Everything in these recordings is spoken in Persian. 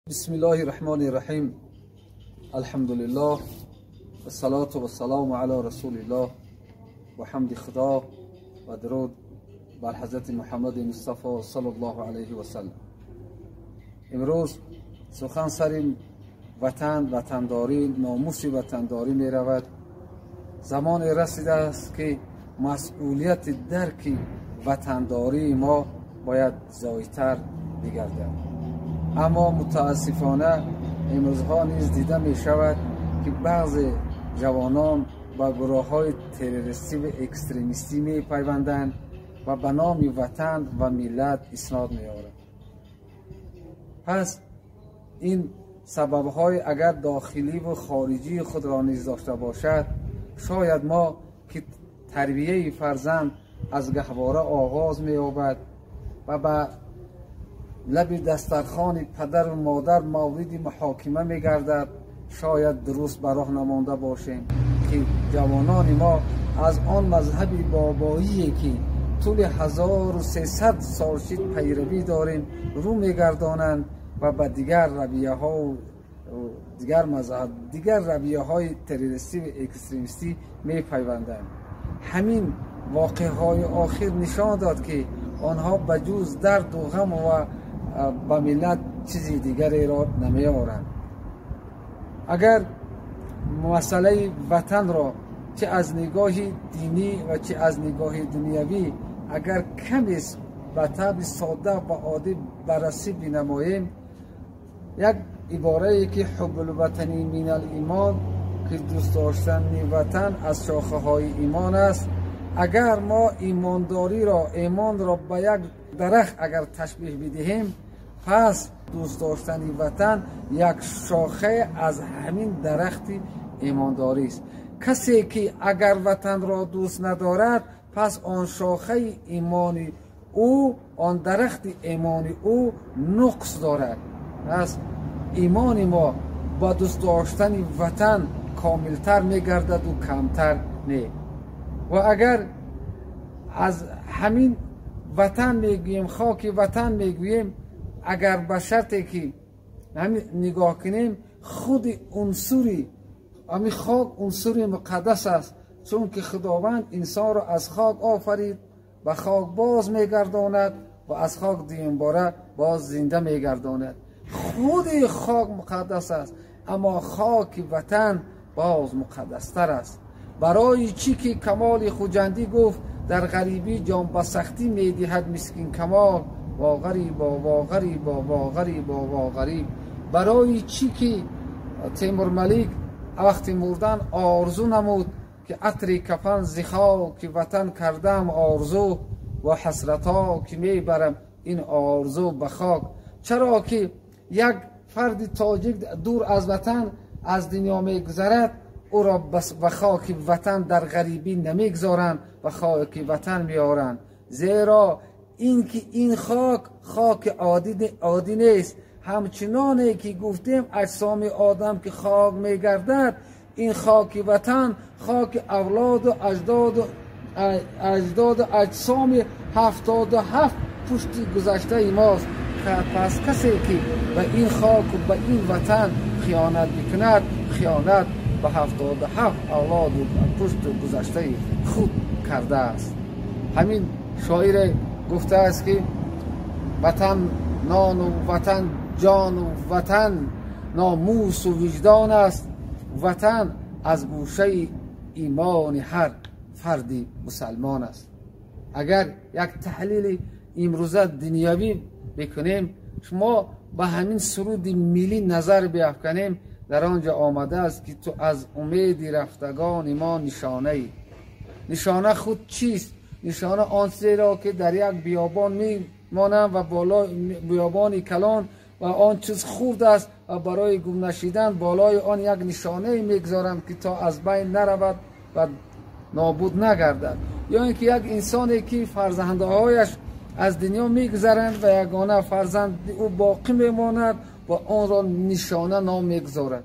بسم الله الرحمن الرحیم. الحمد لله و صلات و سلام علی رسول الله و حمد خدا و درود بر حضرت محمد مصطفی صلی الله علیه و سلم. امروز سخن سر وطنداری، ناموس وطنداری می رود. زمان رسیده است که مسئولیت درک وطنداری ما باید زایتر بگردد. اما متاسفانه امروزها نیز دیده می شود که بعضی جوانان با گروه های تروریستی و اکستریمیستی می پیوندند و به نام وطن و ملت اسناد می آورند. پس این سبب های اگر داخلی و خارجی خود را نیز داشته باشد، شاید ما که تربیه فرزند از گهواره آغاز می یابد و به لب دسترخوان پدر و مادر مورد محاکمه می گردد، شاید درست به راه نمانده باشیم که جوانان ما از آن مذهب بابایی که طول 1300 سال شد پیروی داریم رو می گردانند و به دیگر رویه ها و دیگر مذهب، دیگر رویه های تروریستی و اکستریمیستی می پیوندند. همین واقعه های آخر نشان داد که آنها بجز درد و غم و با ملت چیزی دیگری را نمی آورند. اگر مسئله وطن را چه از نگاه دینی و چه از نگاه دنیوی اگر کمی به طب ساده و عادی بررسی بنماییم، یک عباره ای که حب الوطن من الایمان، که دوست داشتن وطن از شاخه های ایمان است. اگر ما ایمان را به یک درخت اگر تشبیه بدهیم، پس دوست داشتن وطن یک شاخه از همین درخت ایمانداری است. کسی که اگر وطن را دوست ندارد، پس آن شاخه ایمانی او، آن درخت ایمانی او نقص دارد. پس ایمان ما با دوست داشتن وطن کاملتر میگردد و کمتر نه. و اگر از همین وطن میگوییم، خاک وطن میگوییم، اگر به شرطی که همین نگاه کنیم، خود عنصری همین خاک عنصری مقدس است، چون که خداوند انسان را از خاک آفرید، به خاک باز میگرداند و از خاک دیم باره باز زنده میگرداند. خود خاک مقدس است، اما خاک وطن باز مقدس تر است. برای چی که کمال خوجندی گفت در غریبی جان به سختی میدهد مسکین کمال، وا غریبا وا غریبا وا غریبا وا غریب. برای چی که تیمور ملیک وقتی مردن آرزو نمود که عطر کفن ز خاک وطن کردم آرزو، و حسرتا که میبرم این آرزو به خاک. چرا که یک فرد تاجیک دور از وطن از دنیا میگذرد، او را به خاک وطن در غریبی نمیگذارند و خاک وطن میارند. زیرا اینکه این خاک عادی نیست. همچنانه که گفتیم اجسام آدم که خاک میگردد، این خاک وطن خاک اولاد و اجداد و اجسام 77 پشتی گذشته ماست. پس کسی که به این خاک و به این وطن خیانت بکند، خیانت به 77 اولاد و پشت گذشته خود کرده است. همین شاعر گفته است که وطن نان و وطن جان و وطن ناموس و وجدان است. وطن از گوشه ایمان هر فردی مسلمان است. اگر یک تحلیل امروزه دنیوی بکنیم، شما به همین سرود ملی نظر بیافکنیم، در آنجا آمده است که تو از امید رفتگان ما نشانه خود چیست؟ نشانه آن چیزی را که در یک بیابان میمانند و بالای بیابانی کلان و آن چیز خورد است و برای گم نشیدن بالای آن یک نشانه میگذارند که تا از بین نرود و نابود نگردد. یا اینکه یک انسانی که فرزنده هایش از دنیا میگذرند و یگانه فرزند او باقی میماند و آن را نشانه نام میگذارد.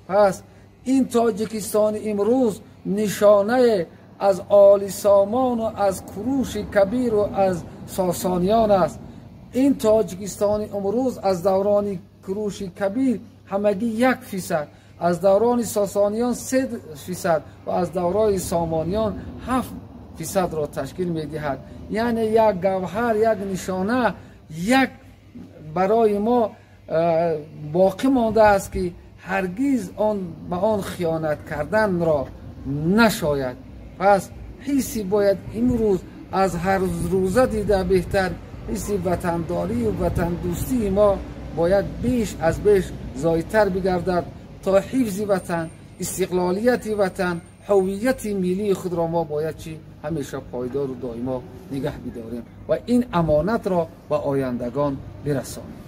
پس این تاجیکستان امروز نشانه از آل سامان و از کروش کبیر و از ساسانیان است. این تاجیکستان امروز از دوران کوروش کبیر همگی 1%، از دوران ساسانیان 3% و از دوران سامانیان 7% را تشکیل می‌دهد. یعنی یک گوهر، یک نشانه، یک برای ما باقی مانده است که هرگز به آن خیانت کردن را نشاید. پس حسی باید امروز از هر روزه دیده بهتر حس وطنداری و وطن دوستی ما باید بیش از بیش زایدتر بگردد تا حفظ وطن، استقلالیت وطن، هویت ملی خود را ما باید همیشه پایدار و دائما نگه بداریم و این امانت را به آیندگان برسانیم.